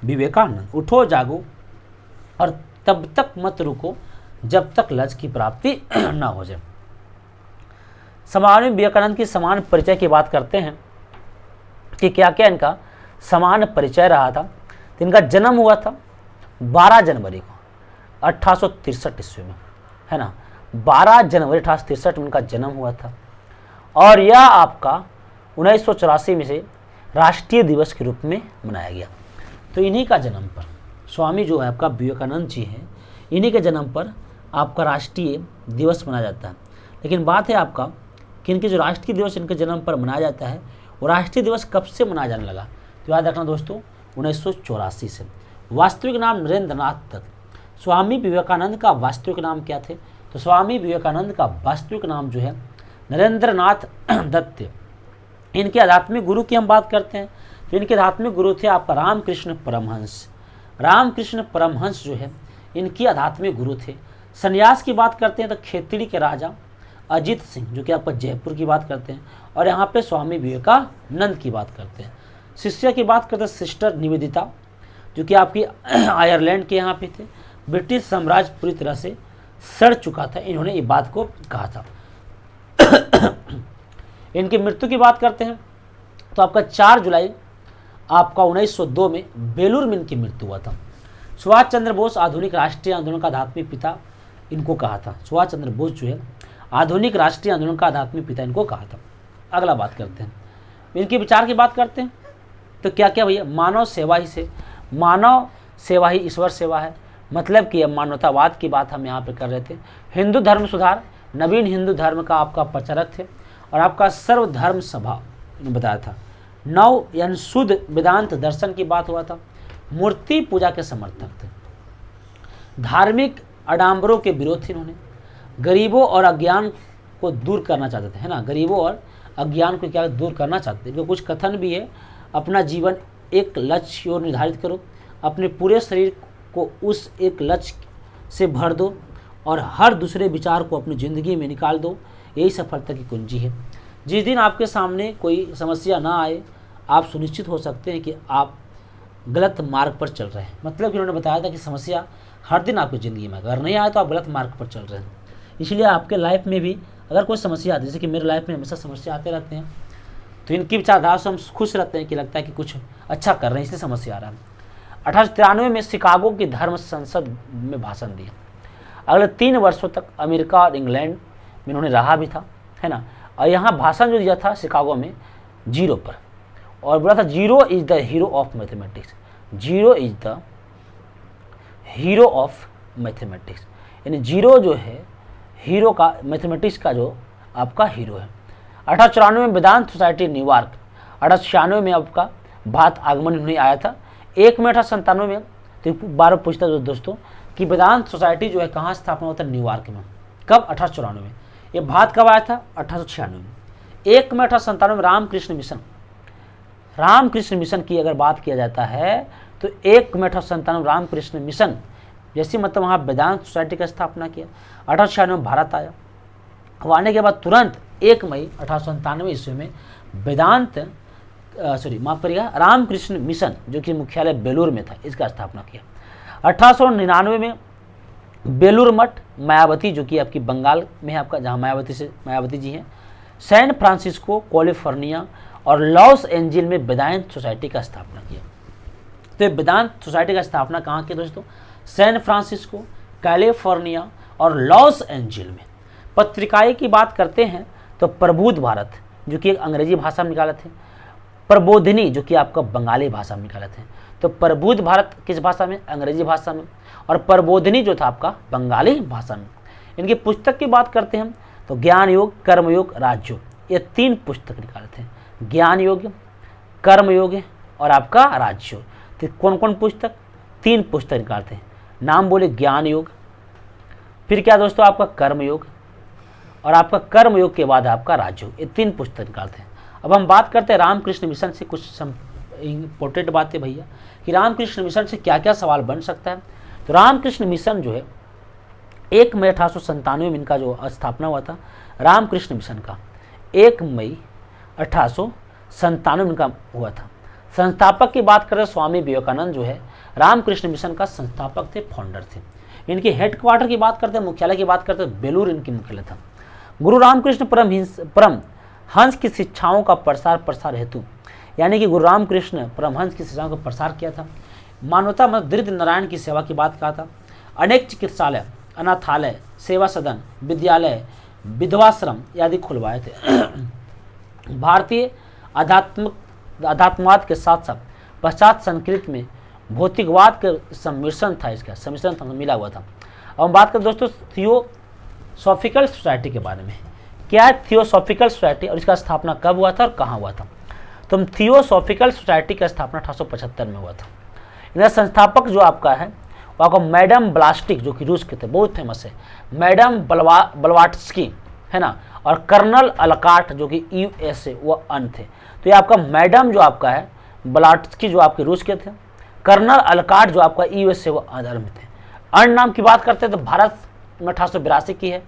विवेकानंद। उठो जागो और तब तक मत रुको जब तक लक्ष्य की प्राप्ति न हो जाए। स्वामी विवेकानंद की समान परिचय की बात करते हैं कि क्या क्या इनका समान परिचय रहा था। तो इनका जन्म हुआ था 12 जनवरी को 1863 ईस्वी में, है ना। 12 जनवरी 1863 में इनका जन्म हुआ था और यह आपका 1984 में से राष्ट्रीय दिवस के रूप में मनाया गया। तो इन्हीं का जन्म पर स्वामी जो है आपका विवेकानंद जी हैं, इन्हीं के जन्म पर आपका राष्ट्रीय दिवस मनाया जाता है। लेकिन बात है आपका कि इनके जो राष्ट्रीय दिवस इनके जन्म पर मनाया जाता है, वो राष्ट्रीय दिवस कब से मनाया जाने लगा? तो याद रखना दोस्तों, 1984 से। वास्तविक नाम नरेंद्र नाथ दत्त। स्वामी विवेकानंद का वास्तविक नाम क्या थे? तो स्वामी विवेकानंद का वास्तविक नाम जो है नरेंद्र नाथ दत्त। इनके आध्यात्मिक गुरु की हम बात करते हैं तो इनके आध्यात्मिक गुरु थे आपका रामकृष्ण परमहंस। रामकृष्ण परमहंस जो है इनकी आध्यात्मिक गुरु थे। संन्यास की बात करते हैं तो खेतड़ी के राजा अजीत सिंह जो कि आपका जयपुर की बात करते हैं, और यहाँ पे स्वामी विवेकानंद की बात करते हैं। शिष्य की बात करते हैं सिस्टर निवेदिता जो कि आपकी आयरलैंड के यहाँ पे थे। ब्रिटिश साम्राज्य पूरी तरह से सड़ चुका था, इन्होंने ये बात को कहा था। इनकी मृत्यु की बात करते हैं तो आपका 4 जुलाई आपका 1902 में बेलूर में इनकी मृत्यु हुआ था। सुभाष चंद्र बोस आधुनिक राष्ट्रीय आंदोलन का आध्यात्मिक पिता इनको कहा था। सुभाष चंद्र बोस जो है आधुनिक राष्ट्रीय आंदोलन का आध्यात्मिक पिता इनको कहा था। अगला बात करते हैं, इनके विचार की बात करते हैं। तो क्या क्या भैया, मानव सेवा ही ईश्वर सेवा है, मतलब कि मानवतावाद की बात हम यहाँ पे कर रहे थे। हिंदू धर्म सुधार, नवीन हिंदू धर्म का आपका प्रचारक थे, और आपका सर्वधर्म सभा बताया था। नव यानी शुद्ध वेदांत दर्शन की बात हुआ था। मूर्ति पूजा के समर्थक थे। धार्मिक आडंबरों के विरोध थे इन्होंने। गरीबों और अज्ञान को दूर करना चाहते थे, है ना, गरीबों और अज्ञान को क्या दूर करना चाहते थे। इनका कुछ कथन भी है, अपना जीवन एक लक्ष्य की ओर निर्धारित करो, अपने पूरे शरीर को उस एक लक्ष्य से भर दो और हर दूसरे विचार को अपनी ज़िंदगी में निकाल दो, यही सफलता की कुंजी है। जिस दिन आपके सामने कोई समस्या ना आए, आप सुनिश्चित हो सकते हैं कि आप गलत मार्ग पर चल रहे हैं। मतलब कि उन्होंने बताया था कि समस्या हर दिन आपकी ज़िंदगी में अगर नहीं आए तो आप गलत मार्ग पर चल रहे हैं। इसलिए आपके लाइफ में भी अगर कोई समस्या आती है, जैसे कि मेरे लाइफ में हमेशा समस्या आते रहते हैं, तो इनकी विचारधारा से हम खुश रहते हैं कि लगता है कि कुछ अच्छा कर रहे हैं, इसलिए समस्या आ रहा है। 1893 में शिकागो की धर्म संसद में भाषण दिया। अगले 3 वर्षों तक अमेरिका और इंग्लैंड में इन्होंने रहा भी था, है ना। और यहाँ भाषण जो दिया था शिकागो में 0 पर, और बोला था 0 is the hero of mathematics, 0 is the hero of mathematics, यानी 0 जो है हीरो का, मैथमेटिक्स का जो आपका हीरो है। 1894 में वेदांत सोसाइटी न्यूयॉर्क, 1896 में आपका भारत आगमन उन्हें आया था। एक में 1897 में, तो बार पूछता है दोस्तों कि वेदांत सोसाइटी जो है कहाँ स्थापना होता है, न्यूयॉर्क में। कब? 1894 में। ये भारत कब आया था? 1896 में। एक में 1897 में रामकृष्ण मिशन की अगर बात किया जाता है तो एक में 1897 रामकृष्ण मिशन, जैसे मतलब वहाँ वेदांत सोसाइटी का स्थापना किया। 1896 में भारत आया। वो आने के बाद तुरंत 1 मई 1897 ईस्वी में माफ करिएगा, रामकृष्ण मिशन जो कि मुख्यालय बेलूर में था, इसका स्थापना किया। 1899 में बेलूर मठ, मायावती जो कि आपकी बंगाल में है आपका, जहाँ मायावती जी हैं, सैन फ्रांसिस्को, कैलिफोर्निया और लॉस एंजिल में वेदांत सोसाइटी का स्थापना किया। तो ये वेदांत सोसाइटी का स्थापना कहाँ की दोस्तों? सैन फ्रांसिस्को, कैलिफोर्निया और लॉस एंजिल में। पत्रिकाएं की बात करते हैं तो प्रबुद्ध भारत जो कि एक अंग्रेजी भाषा में निकाले थे, प्रबोधिनी जो कि आपका बंगाली भाषा में निकाले थे। तो प्रबुद्ध भारत किस भाषा में? अंग्रेजी भाषा में, और प्रबोधिनी जो था आपका बंगाली भाषा में। इनकी पुस्तक की बात करते हैं तो ज्ञान योग, कर्म योग, राजयोग, ये 3 पुस्तक निकाले थे। ज्ञान योग, कर्म योग और आपका राजयोग। तो कौन कौन पुस्तक? 3 पुस्तक निकालते हैं। नाम बोले, ज्ञान योग, फिर क्या दोस्तों आपका कर्म योग, और आपका कर्म योग के बाद आपका राजयोग। ये 3 पुस्तक निकालते हैं। अब हम बात करते हैं रामकृष्ण मिशन से कुछ इंपॉर्टेंट बातें भैया, कि रामकृष्ण मिशन से क्या क्या सवाल बन सकता है। तो रामकृष्ण मिशन जो है 1 मई 1897 में इनका जो स्थापना हुआ था, रामकृष्ण मिशन का 1 मई 1897 में इनका हुआ था। संस्थापक की बात करें, स्वामी विवेकानंद जो है रामकृष्ण मिशन का संस्थापक थे, फाउंडर थे। इनके हेडक्वार्टर की बात करते हैं, मुख्यालय की बात करते हैं, बेलूर इनकी मुख्यालय था। गुरु रामकृष्ण परमहंस की शिक्षाओं का प्रसार हेतु, यानी कि गुरु रामकृष्ण परमहंस की शिक्षाओं का प्रसार किया था। मानवता में दरिद्र नारायण की सेवा की बात कहा था। अनेक चिकित्सालय, अनाथालय, सेवा सदन, विद्यालय, विधवाश्रम आदि खुलवाए थे। भारतीय अध्यात्मवाद के साथ साथ पश्चात संस्कृत में भौतिकवाद का सम्मिश्रण था, मिला हुआ था। अब हम बात करें दोस्तों थियोसॉफिकल सोसाइटी के बारे में। क्या है थियोसॉफिकल सोसाइटी और इसका स्थापना कब हुआ था और कहाँ हुआ था? तो थियोसॉफिकल सोसाइटी का स्थापना 1875 में हुआ था। इनका संस्थापक जो आपका है वो आपका मैडम ब्लास्टिक जो कि रूस के थे, बहुत फेमस है, मैडम ब्लवाट्स्की, है ना, और कर्नल अलकाट जो कि यूएसए वो अन्य थे। तो ये आपका मैडम जो आपका है ब्लाट्स्की जो आपके रूस के थे, कर्नल अलकाट जो आपका यूएसए वो अदर में थे। अन्य नाम की बात करते हैं तो भारत में 1882 की है,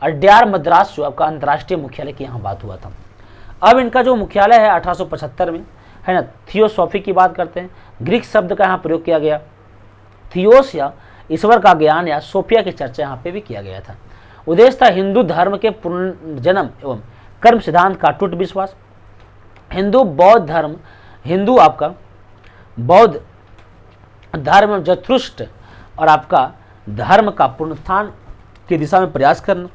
और डीआर मद्रास जो आपका अंतर्राष्ट्रीय मुख्यालय की यहाँ बात हुआ था। अब इनका जो मुख्यालय है 1875 में, है ना। थियोसॉफी की बात करते हैं, ग्रीक शब्द का यहाँ प्रयोग किया गया। थियोस या ईश्वर का ज्ञान या सोफिया की चर्चा यहाँ पे भी किया गया था। उद्देश्य था हिंदू धर्म के पुनर्जन्म एवं कर्म सिद्धांत का अटूट विश्वास। हिंदू आपका बौद्ध धर्म जथुष्ट और आपका धर्म का पुनरुत्थान की दिशा में प्रयास करना,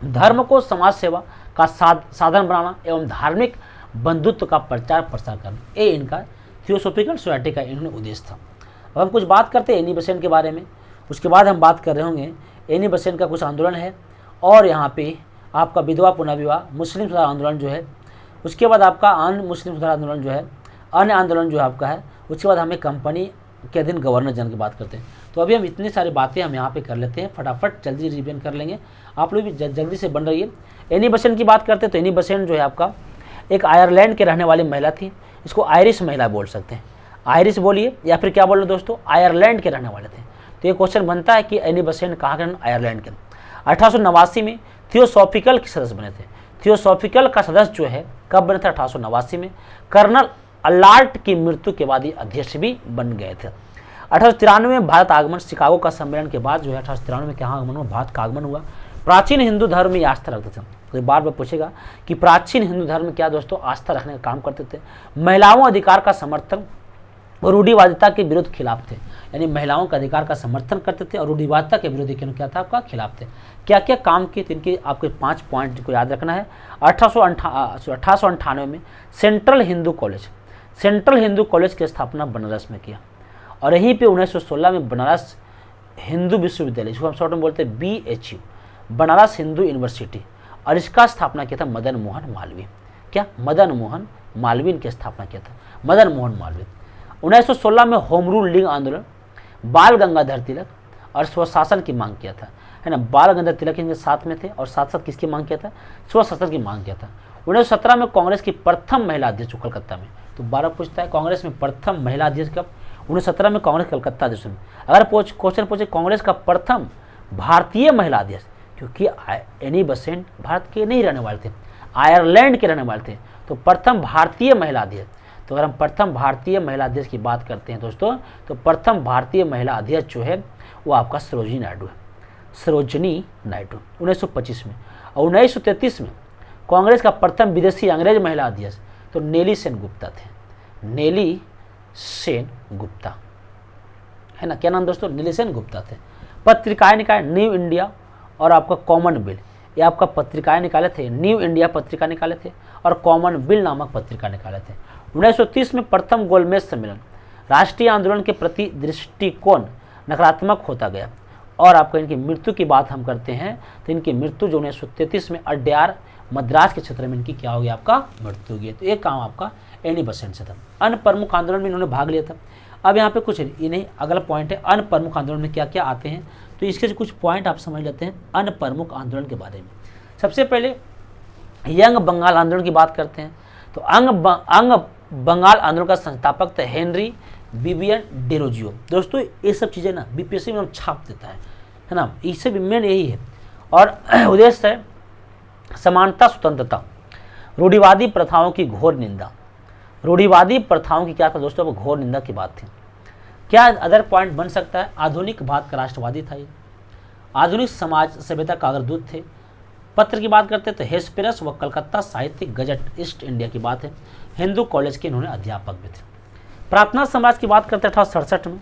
धर्म को समाज सेवा का साधन बनाना एवं धार्मिक बंधुत्व का प्रचार प्रसार करना, ये इनका थियोसॉफिकल सोसाइटी का इन्होंने उद्देश्य था। अब हम कुछ बात करते हैं एनी बेसेंट के बारे में, उसके बाद हम बात कर रहे होंगे एनी बेसेंट का कुछ आंदोलन है, और यहाँ पे आपका विधवा पुनर्विवाह, मुस्लिम सुधार आंदोलन जो है, उसके बाद आपका अन्य मुस्लिम सुधार आंदोलन जो है, अन्य आंदोलन जो है आपका है, उसके बाद हमें कंपनी के दिन गवर्नर जनरल की बात करते हैं। तो अभी हम इतनी सारी बातें हम यहाँ पे कर लेते हैं, फटाफट जल्दी रिवीजन कर लेंगे, आप लोग भी जल्दी से बन रही है। एनी बेसेंट की बात करते हैं तो एनी बेसेंट जो है आपका एक आयरलैंड के रहने वाली महिला थी, इसको आयरिश महिला बोल सकते हैं, आयरिश बोलिए या फिर क्या बोल रहे दोस्तों, आयरलैंड के रहने वाले थे। तो ये क्वेश्चन बनता है कि एनी बेसेंट कहाँ के, आयरलैंड के। 1889 में थियोसॉफिकल के सदस्य बने थे। थियोसॉफिकल का सदस्य जो है कब बने थे, 1889 में। कर्नल अलार्ट की मृत्यु के बाद ये अध्यक्ष भी बन गए थे। 1893 में भारत आगमन, शिकागो का सम्मेलन के बाद जो है 1893 में कहाँ आगमन हुआ, भारत का आगमन हुआ। प्राचीन हिंदू धर्म में आस्था रखते थे, तो बार बार पूछेगा कि प्राचीन हिंदू धर्म में क्या दोस्तों, आस्था रखने का काम करते थे। महिलाओं अधिकार का समर्थन और रूढ़िवादिता के विरुद्ध खिलाफ थे, यानी महिलाओं का अधिकार का समर्थन करते थे और रूढ़िवादिता के विरुद्ध क्या था आपका, खिलाफ थे। क्या क्या काम किए थे इनके, आपके 5 पॉइंट को याद रखना है। 1898 में सेंट्रल हिंदू कॉलेज की स्थापना बनारस में किया, और यहीं पे 1916 में बनारस हिंदू विश्वविद्यालय, जिसको हम शॉर्ट में बोलते हैं BHU, बनारस हिंदू यूनिवर्सिटी, और इसका स्थापना किया था मदन मोहन मालवीय। क्या, मदन मोहन मालवीय की स्थापना किया था, मदन मोहन मालवीय। 1916 में होम रूल लीग आंदोलन, बाल गंगाधर तिलक और स्वशासन की मांग किया था, है ना। बाल गंगाधर तिलक इनके साथ में थे, और साथ साथ किसकी मांग किया था, स्वशासन की मांग किया था। 1917 में कांग्रेस की प्रथम महिला अध्यक्ष कलकत्ता में, तो 12 पूछता है कांग्रेस में प्रथम महिला अध्यक्ष कब, 1917 में कांग्रेस कलकत्ता अध्यक्ष में। अगर क्वेश्चन पूछे कांग्रेस का प्रथम भारतीय महिला अध्यक्ष, क्योंकि एनी बेसेंट भारत के नहीं रहने वाले थे, आयरलैंड के रहने वाले थे, तो प्रथम भारतीय महिला अध्यक्ष। तो अगर हम प्रथम भारतीय महिला अध्यक्ष की बात करते हैं दोस्तों, तो प्रथम भारतीय महिला अध्यक्ष जो है वो आपका सरोजिनी नायडू है, सरोजिनी नायडू 1925 में। और 1933 में कांग्रेस का प्रथम विदेशी अंग्रेज महिला अध्यक्ष तो नेली सेन गुप्ता थे, नेली सेन गुप्ता, है ना। क्या नाम दोस्तों, नेली सेन गुप्ता थे। पत्रिकाएं निकाले, न्यू इंडिया और आपका कॉमन बिल, ये आपका पत्रिकाएं निकाले थे, न्यू इंडिया पत्रिका निकाले थे और कॉमन बिल नामक पत्रिका निकाले थे। 1930 में प्रथम गोलमेज सम्मेलन, राष्ट्रीय आंदोलन के प्रति दृष्टिकोण नकारात्मक होता गया। और आपको इनकी मृत्यु की बात हम करते हैं तो इनकी मृत्यु जो 1933 में अड्यार मद्रास के क्षेत्र में इनकी क्या हो गया, आपका मृत्यु हो गई। तो एक काम आपका एनी बेसेंट से था। अन्य प्रमुख आंदोलन में इन्होंने भाग लिया था। अब यहाँ पे कुछ इन्हें अगला पॉइंट है अन्य प्रमुख आंदोलन में क्या क्या आते हैं, तो इसके कुछ पॉइंट आप समझ लेते हैं अन्य प्रमुख आंदोलन के बारे में। सबसे पहले यंग बंगाल आंदोलन की बात करते हैं, तो अंग बंगाल आंदोलन का संस्थापक थे हेनरी विवियन डेरोजियो। दोस्तों ये सब चीज़ें ना बीपीएससी में हम छाप देता है ना, इससे भी मेन यही है। और उद्देश्य है समानता, स्वतंत्रता, रूढ़िवादी प्रथाओं की घोर निंदा। रूढ़िवादी प्रथाओं की क्या था दोस्तों, घोर निंदा की बात थी। क्या अदर पॉइंट बन सकता है, आधुनिक भारत का राष्ट्रवादी था ये, आधुनिक समाज सभ्यता का अग्रदूत थे। पत्र की बात करते तो हेस्पेरस व कलकत्ता साहित्यिक गजट ईस्ट इंडिया की बात है। हिंदू कॉलेज के इन्होंने अध्यापक भी थे। प्रार्थना समाज की बात करते 1867 में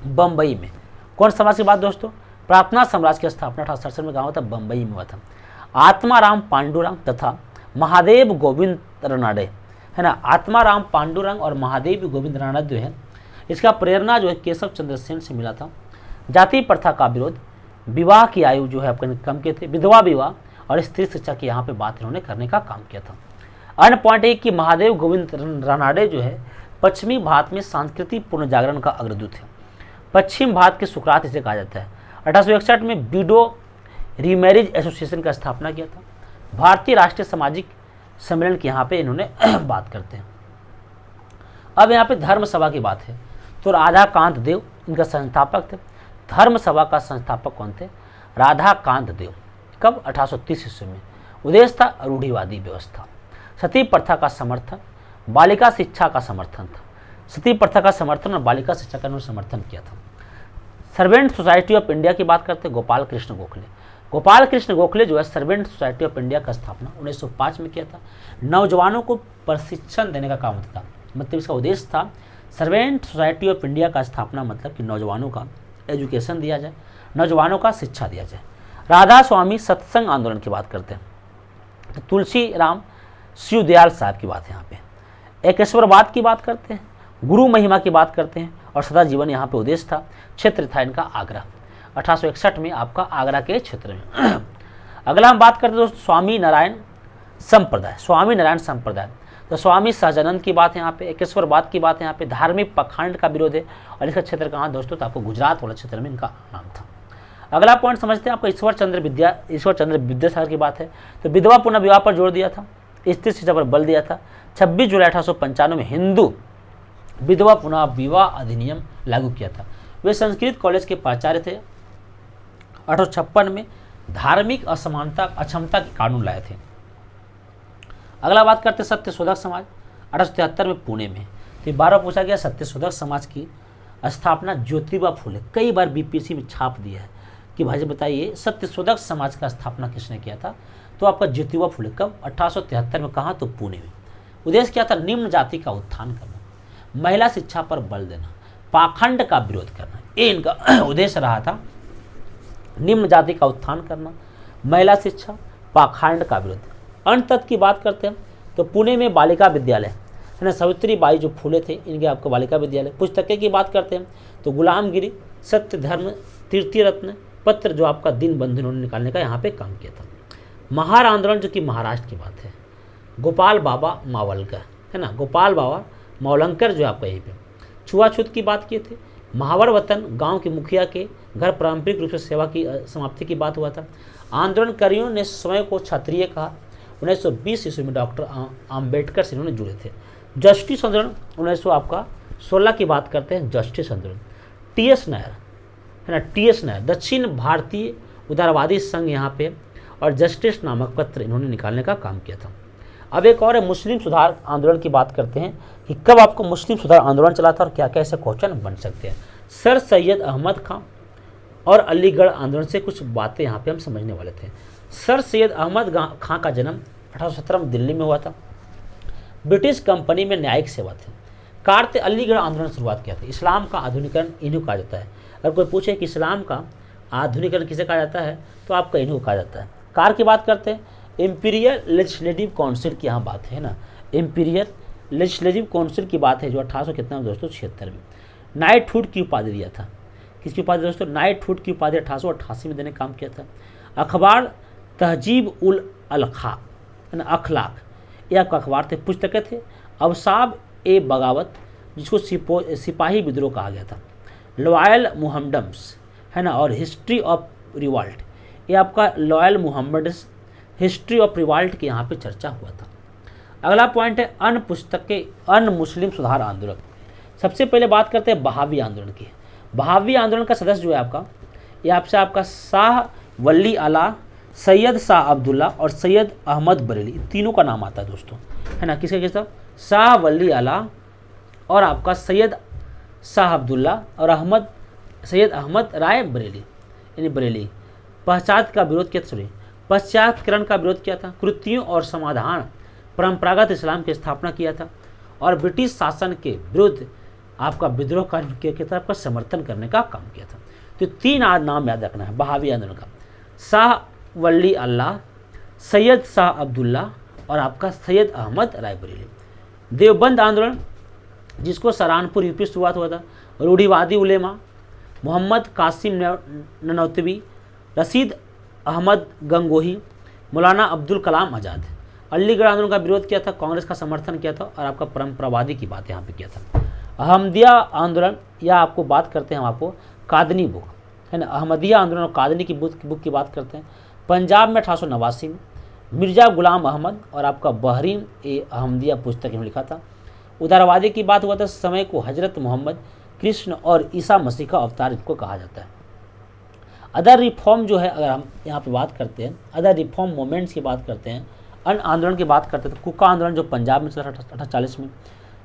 बम्बई में। कौन समाज की बात दोस्तों, प्रार्थना समाज की स्थापना 1867 में गाँव था बम्बई में हुआ था। आत्माराम पांडुरंग तथा महादेव गोविंद रानडे, है ना। आत्माराम पांडुरंग और महादेव गोविंद रानडे जो है, इसका प्रेरणा जो है केशव चंद्र सेन से मिला था। जाति प्रथा का विरोध, विवाह की आयु जो है आपके कम किए थे, विधवा विवाह और स्त्री शिक्षा की यहाँ पे बात इन्होंने करने का काम किया था। अन्य पॉइंट है कि महादेव गोविंद रानडे जो है पश्चिमी भारत में सांस्कृतिक पुनर्जागरण का अग्रदूत है। पश्चिम भारत के सुकरात इसे कहा जाता है। 1861 में बीडो रीमैरिज एसोसिएशन का स्थापना किया था। भारतीय राष्ट्रीय सामाजिक सम्मेलन की यहाँ पे इन्होंने बात करते हैं। अब यहाँ पे धर्म सभा की बात है, तो राधाकांत देव इनका संस्थापक थे। धर्म सभा का संस्थापक कौन थे, राधाकांत देव। कब, 1830 ईस्वी में। उद्देश्य था रूढ़िवादी व्यवस्था, सती प्रथा का समर्थन, बालिका शिक्षा का समर्थन था। सती प्रथा का समर्थन और बालिका शिक्षा का उन्होंने समर्थन किया था। सर्वेंट सोसाइटी ऑफ इंडिया की बात करते हैं, गोपाल कृष्ण गोखले। गोपाल कृष्ण गोखले जो है सर्वेंट सोसाइटी ऑफ इंडिया का स्थापना 1905 में किया था। नौजवानों को प्रशिक्षण देने का काम होता था, मतलब इसका उद्देश्य था सर्वेंट सोसाइटी ऑफ इंडिया का स्थापना मतलब कि नौजवानों का एजुकेशन दिया जाए, नौजवानों का शिक्षा दिया जाए। राधा स्वामी सत्संग आंदोलन की बात करते हैं, तो तुलसी राम शिवदयाल साहब की बात है यहाँ पे। एकेश्वरवाद की बात करते हैं, गुरु महिमा की बात करते हैं, और सदा जीवन यहाँ पे उद्देश्य था। क्षेत्र था इनका आगरा, 1861 में आपका आगरा के क्षेत्र में। अगला हम बात करते हैं दोस्तों स्वामी नारायण संप्रदाय। स्वामी नारायण संप्रदाय, तो स्वामी सहजानंद की बात है यहाँ पे। एकेश्वरवाद की बात है यहाँ पे। धार्मिक पाखंड का विरोध है, और इसका क्षेत्र कहाँ दोस्तों, तो आपको गुजरात वाला क्षेत्र में इनका नाम था। अगला पॉइंट समझते हैं आपको ईश्वर चंद्र विद्यासागर की बात है। तो विधवा पुनर्विवाह पर जोर दिया था, स्त्री शिक्षा पर बल दिया था। 26 जुलाई 1895 में हिंदू विधवा पुनः विवाह अधिनियम लागू किया था। वे संस्कृत कॉलेज के प्राचार्य थे। 1856 में धार्मिक असमानता अक्षमता के कानून लाए थे। अगला बात करते सत्यशोधक समाज, 1873 में पुणे में। तो 12 पूछा गया सत्यशोधक समाज की स्थापना ज्योतिबा फुले, कई बार बीपीएससी में छाप दिया है कि भाई बताइए सत्यशोधक समाज का स्थापना किसने किया था, तो आपका ज्योतिबा फुले। कब? 1873 में। कहाँ? तो पुणे में। उद्देश्य क्या था? निम्न जाति का उत्थान करना, महिला शिक्षा पर बल देना, पाखंड का विरोध करना, ये इनका उद्देश्य रहा था। निम्न जाति का उत्थान करना, महिला शिक्षा, पाखंड का विरोध। अंत तक की बात करते हैं तो पुणे में बालिका विद्यालय है ना, सावित्री बाई जो फूले थे इनके आपको बालिका विद्यालय। पुस्तकें की बात करते हैं तो गुलामगिरी, सत्य धर्म, तृतीय रत्न, पत्र जो आपका दिन बंधु इन्होंने निकालने का यहाँ पे काम किया था। महार आंदोलन जो कि महाराष्ट्र की बात है, गोपाल बाबा मावलकर है ना, गोपाल बाबा मावलंकर जो आपका यहीं पे। छुआछूत की बात किए थे। महावर वतन गांव के मुखिया के घर पारंपरिक रूप से सेवा की समाप्ति की बात हुआ था। आंदोलनकारियों ने स्वयं को क्षत्रिय कहा। 1920 ईस्वी में डॉक्टर आम्बेडकर से इन्होंने जुड़े थे। जस्टिस आंदोलन 1916 की बात करते हैं। जस्टिस आंदोलन टी.एस. नायर है ना, टी.एस. नायर दक्षिण भारतीय उदारवादी संघ यहाँ पे, और जस्टिस नामक पत्र इन्होंने निकालने का काम किया था। अब एक और है मुस्लिम सुधार आंदोलन की बात करते हैं कि कब आपको मुस्लिम सुधार आंदोलन चला था और क्या क्या ऐसे क्वेश्चन बन सकते हैं। सर सैयद अहमद खां और अलीगढ़ आंदोलन से कुछ बातें यहाँ पे हम समझने वाले थे। सर सैयद अहमद खां का जन्म 1817 में दिल्ली में हुआ था। ब्रिटिश कंपनी में न्यायिक सेवा थे। कार्य अलीगढ़ आंदोलन शुरुआत किया था। इस्लाम का आधुनिकरण इन्हें कहा जाता है। अगर कोई पूछे कि इस्लाम का आधुनिकरण किसे कहा जाता है तो आपका इन्हें कहा जाता है। कार्य की बात करते हैं, इम्पीरियल लेजिस्लेटिव काउंसिल की यहाँ बात है ना, इम्पीरियल लेजिस्लेटिव काउंसिल की बात है जो 1800 कितना में दोस्तों 76 में। नाइटहुड की उपाधि दिया था। किसकी उपाधि दोस्तों? नाइटहुड की उपाधि 1888 में देने का काम किया था। अखबार तहजीब उल अखलाक है ना, अखलाक ये आपका अखबार थे। पुस्तकें थे अवसाब ए बगावत जिसको सिपाही विद्रोह कहा गया था। लॉयल मुहम्मडम्स है ना, और हिस्ट्री ऑफ रिवॉल्ट ये आपका लॉयल मुहम्मडस हिस्ट्री ऑफ रिवॉल्ट की यहाँ पे चर्चा हुआ था। अगला पॉइंट है अन्य पुस्तकें, अन्य मुस्लिम सुधार आंदोलन। सबसे पहले बात करते हैं बहावी आंदोलन की। बहावी आंदोलन का सदस्य जो है आपका, ये आपसे आपका शाह वली आला, सैयद शाह अब्दुल्ला और सैयद अहमद बरेली, तीनों का नाम आता है दोस्तों है ना। किसका किसका? शाह वली आला और आपका सैयद शाह अब्दुल्ला और सैयद अहमद राय बरेली यानी बरेली। पश्चात का विरोध किया, सॉरी पश्चातकरण का विरोध किया था। कृतियों और समाधान परंपरागत इस्लाम की स्थापना किया था, और ब्रिटिश शासन के विरुद्ध आपका विद्रोह के तरफ का समर्थन करने का काम किया था। तो 3 नाम याद रखना है बहावी आंदोलन का, शाह वली अल्लाह, सैयद शाह अब्दुल्ला और आपका सैयद अहमद राय बरेली। देवबंद आंदोलन जिसको सहारनपुर यूपी शुरुआत हुआ था। रूढ़िवादी उलेमा मोहम्मद कासिम ननौतवी, रशीद अहमद गंगोही, मौलाना अब्दुल कलाम आज़ाद। अलीगढ़ आंदोलन का विरोध किया था, कांग्रेस का समर्थन किया था, और आपका परंपरावादी की बात यहाँ पे किया था। अहमदिया आंदोलन या आपको बात करते हैं हम आपको कादनी बुक है ना, अहमदिया आंदोलन और कादनी की बुक की बात करते हैं। पंजाब में 1889 में मिर्जा गुलाम अहमद और आपका बहरीन ए अहमदिया पुस्तक में लिखा था। उदारवादी की बात हुआ था, समय को हजरत मोहम्मद, कृष्ण और ईसा मसीह का अवतार इनको कहा जाता है। अदर रिफॉर्म जो है, अगर हम यहाँ पे बात करते हैं अदर रिफॉर्म मूवमेंट्स की बात करते हैं, अन्य आंदोलन की बात करते हैं तो कुका आंदोलन जो पंजाब में चला 1840 में,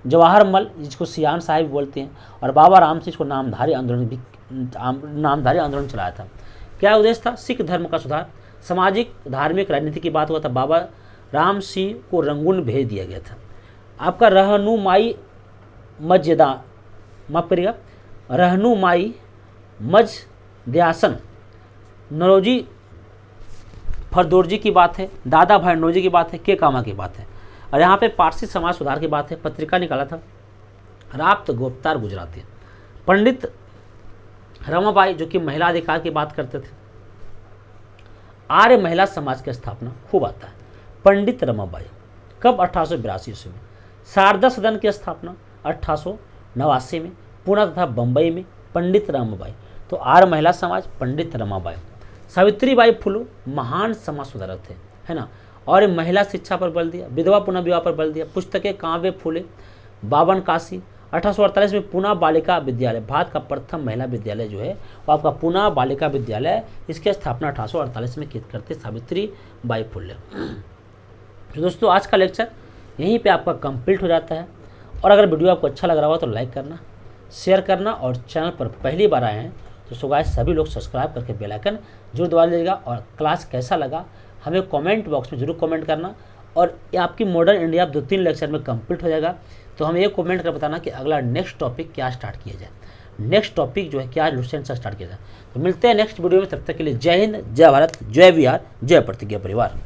जवाहर मल जिसको सियान साहिब बोलते हैं, और बाबा राम सिंह को नामधारी आंदोलन चलाया था। क्या उद्देश्य था? सिख धर्म का सुधार, सामाजिक धार्मिक राजनीति की बात हुआ था। बाबा राम सिंह को रंगून भेज दिया गया था। आपका रहनुमाई माफ करिएगा, रहनुमाई मजद्यासन नौरोजी फरदोरजी की बात है, दादा भाई नौरोजी की बात है, के कामा की बात है। और यहाँ पे पारसी समाज सुधार की बात है, पत्रिका निकाला था राप्त गोप्तार गुजराती। पंडित रमाबाई जो कि महिला अधिकार की बात करते थे। आर्य महिला समाज की स्थापना खूब आता है, पंडित रमाबाई कब 1882 ईस्वी में। शारदा सदन की स्थापना 1889 में पुणे तथा बम्बई में, पंडित रमाबाई। तो आर्य महिला समाज पंडित रमाबाई। सावित्रीबाई फुले महान समाज सुधारक थे, है ना, और महिला शिक्षा पर बल दिया, विधवा पुनः विवाह पर बल दिया। पुस्तकें काव्य फुले, बावन काशी। 1848 में पुणे बालिका विद्यालय, भारत का प्रथम महिला विद्यालय जो है वो आपका पुणे बालिका विद्यालय, इसकी स्थापना 1848 में की करते सावित्रीबाई फुले। तो दोस्तों आज का लेक्चर यहीं पे आपका कंप्लीट हो जाता है। और अगर वीडियो आपको अच्छा लग रहा हो तो लाइक करना, शेयर करना, और चैनल पर पहली बार आए हैं तो सो गाइस सभी लोग सब्सक्राइब करके बेल आइकन जरूर दबा लीजिएगा। और क्लास कैसा लगा हमें कमेंट बॉक्स में जरूर कमेंट करना। और ये आपकी मॉडर्न इंडिया 2-3 लेक्चर में कंप्लीट हो जाएगा। तो हमें ये कमेंट कर बताना कि अगला नेक्स्ट टॉपिक क्या स्टार्ट किया जाए, नेक्स्ट टॉपिक जो है क्या लुसेंट से स्टार्ट किया जाए। तो मिलते हैं नेक्स्ट वीडियो में, तब तक के लिए जय हिंद, जय भारत, जय विहार, जय प्रतिज्ञा परिवार।